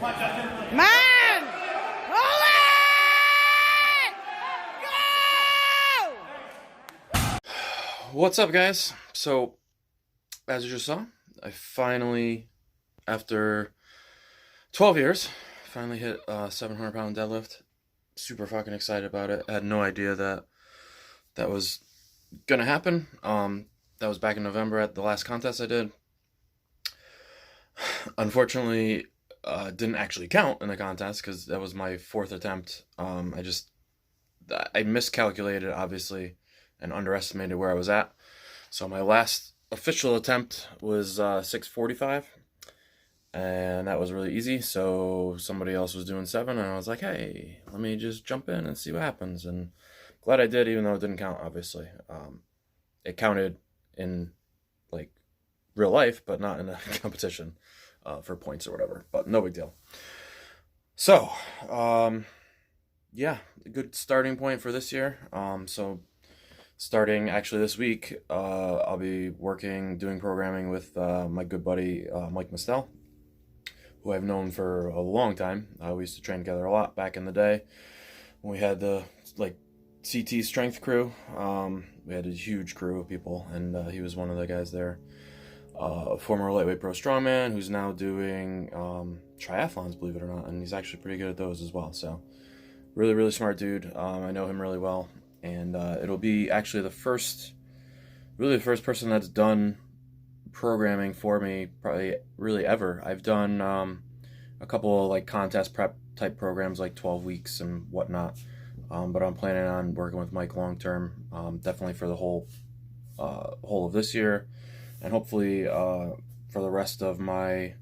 Man! Hold it! Go! What's up, guys? So, as you just saw, I finally, after 12 years, finally hit a 700-pound deadlift. Super fucking excited about it. I had no idea that was gonna happen. That was back in November at the last contest I did. Unfortunately, didn't actually count in the contest because that was my fourth attempt. I miscalculated, obviously, and underestimated where I was at. So my last official attempt was 6:45, and that was really easy. So somebody else was doing 7, and I was like, hey, let me just jump in and see what happens. And glad I did, even though it didn't count, obviously. It counted in, like, real life, but not in a competition for points or whatever. But no big deal. So, yeah, a good starting point for this year. So starting actually this week, I'll be doing programming with my good buddy Mike Mistel, who I've known for a long time. We used to train together a lot back in the day when we had the CT strength crew. We had a huge crew of people, and he was one of the guys there. A former lightweight pro strongman who's now doing triathlons, believe it or not, and he's actually pretty good at those as well. So really, really smart dude. I know him really well, and it'll be actually the first person that's done programming for me probably really ever. I've done a couple of contest prep type programs, like 12 weeks and whatnot, but I'm planning on working with Mike long term, definitely for the whole of this year, and hopefully for the rest of my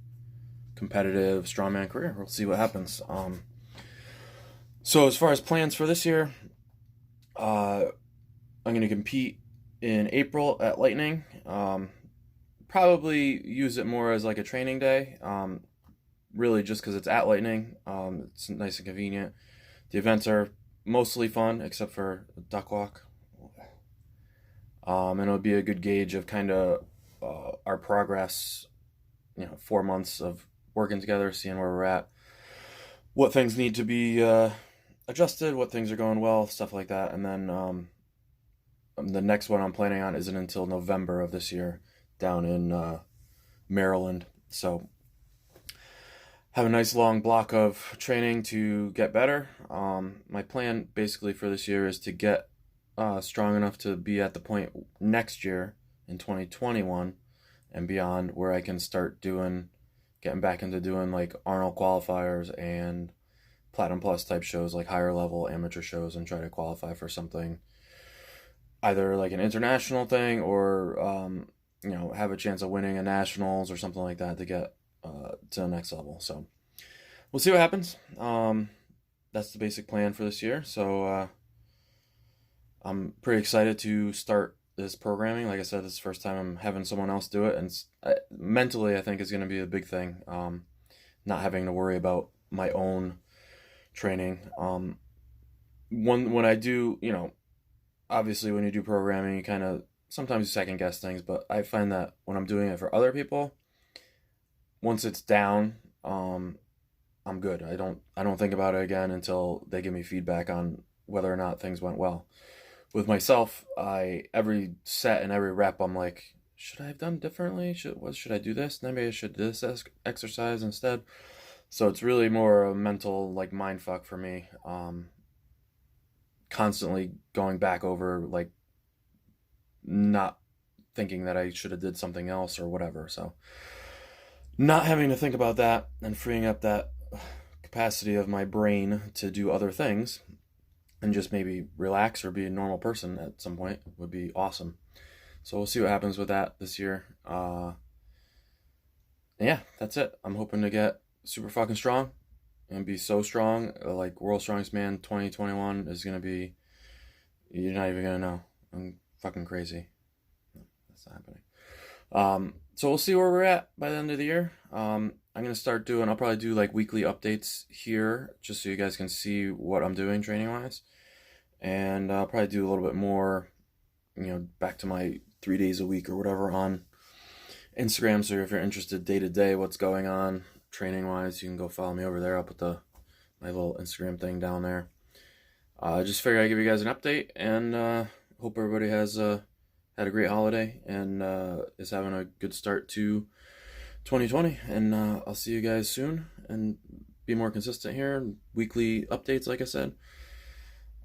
competitive strongman career. We'll see what happens. So as far as plans for this year, I'm going to compete in April at Lightning. Probably use it more as like a training day, really just because it's at Lightning. It's nice and convenient. The events are mostly fun, except for the duck walk. And it'll be a good gauge of kind of our progress, 4 months of working together, seeing where we're at, what things need to be adjusted, what things are going well, stuff like that. And then the next one I'm planning on isn't until November of this year down in Maryland. So have a nice long block of training to get better. My plan basically for this year is to get strong enough to be at the point next year in 2021 and beyond where I can start getting back into doing like Arnold qualifiers and Platinum Plus type shows, like higher level amateur shows, and try to qualify for something, either like an international thing or have a chance of winning a nationals or something like that to get to the next level. So we'll see what happens. That's the basic plan for this year. So I'm pretty excited to start this programming. Like I said, this is the first time I'm having someone else do it, and mentally I think is going to be a big thing. Not having to worry about my own training. When I do, obviously when you do programming, you kind of sometimes you second guess things, but I find that when I'm doing it for other people, once it's down, I'm good. I don't think about it again until they give me feedback on whether or not things went well. With myself, every set and every rep, I'm like, should I have done differently? Should I do this? Maybe I should do this exercise instead. So it's really more a mental mind fuck for me. Constantly going back over not thinking that I should have did something else or whatever. So not having to think about that and freeing up that capacity of my brain to do other things and just maybe relax or be a normal person at some point would be awesome. So we'll see what happens with that this year. Yeah, that's it. I'm hoping to get super fucking strong and be so strong, like World's Strongest Man 2021 is going to be, you're not even going to know. I'm fucking crazy. No, that's not happening. So we'll see where we're at by the end of the year. I'm going to start I'll probably do weekly updates here just so you guys can see what I'm doing training wise. And I'll probably do a little bit more, back to my 3 days a week or whatever on Instagram. So if you're interested day to day, what's going on training wise, you can go follow me over there. I'll put my little Instagram thing down there. Just figured I'd give you guys an update, and hope everybody has had a great holiday and is having a good start to 2020. And I'll see you guys soon, and be more consistent here. Weekly updates, like I said.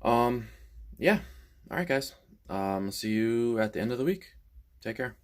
Yeah. All right, guys. See you at the end of the week. Take care.